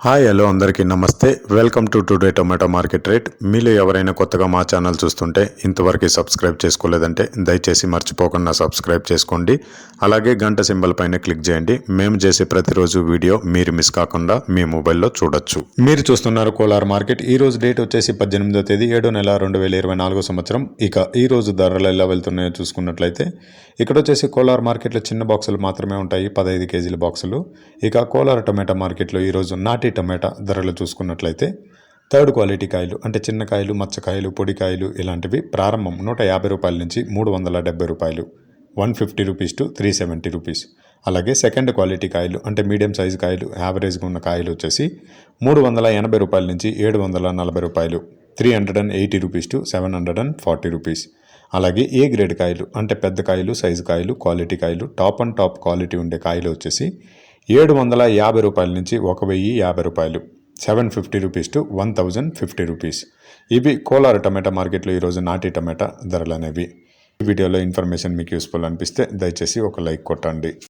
Hi hello అందరికీ నమస్తే. Welcome to today tomato market rate. మీలో ఎవరైనా కొత్తగా మా ఛానల్ చూస్తుంటే ఇంతవరకు సబ్స్క్రైబ్ చేసుకోలేదంటే దయచేసి మర్చిపోకుండా సబ్స్క్రైబ్ చేసుకోండి. అలాగే గంట సింబల్ పైన క్లిక్ చేయండి. మేము చేసే ప్రతిరోజు వీడియో మీరు మిస్ కాకుండా మీ మొబైల్లో చూడొచ్చు. మీరు చూస్తున్నారు కోలార్ మార్కెట్. ఈ రోజు డేట్ వచ్చేసి 18వ తేదీ 7వ నెల 2024 సంవత్సరం. ఇక ఈ రోజు ధరలు ఎలా వెళ్తున్నాయో చూసుకున్నట్లయితే ఇక్కడ వచ్చేసి కోలార్ మార్కెట్లో చిన్న బాక్సులు మాత్రమే ఉంటాయి, 15 కేజీల బాక్సులు. ఇక కోలార్ టొమాటో మార్కెట్లో ఈరోజు నాటి టమాటా ధరలు చూసుకున్నట్లయితే థర్డ్ క్వాలిటీ కాయలు అంటే చిన్న కాయలు, మచ్చకాయలు, పొడికాయలు ఇలాంటివి ప్రారంభం 150 రూపాయల నుంచి 370 రూపాయలు, 150 రూపీస్ టు 370 రూపీస్. అలాగే సెకండ్ క్వాలిటీ కాయలు అంటే మీడియం సైజు కాయలు, యావరేజ్గా ఉన్న కాయలు వచ్చేసి 380 రూపాయల నుంచి 740 రూపాయలు, 380 రూపీస్ టు 740 రూపీస్. అలాగే ఏ గ్రేడ్ కాయలు అంటే పెద్ద కాయలు, సైజు కాయలు, క్వాలిటీ కాయలు, టాప్ అండ్ టాప్ క్వాలిటీ ఉండే కాయలు వచ్చేసి 750 రూపాయల నుంచి 1050 రూపాయలు, 750 రూపీస్ టు 1050 రూపీస్. ఇవి కోలార్ టమాటా మార్కెట్లో ఈరోజు నాటి టమాటా ధరలు అనేవి. ఈ వీడియోలో ఇన్ఫర్మేషన్ మీకు యూస్ఫుల్ అనిపిస్తే దయచేసి ఒక లైక్ కొట్టండి.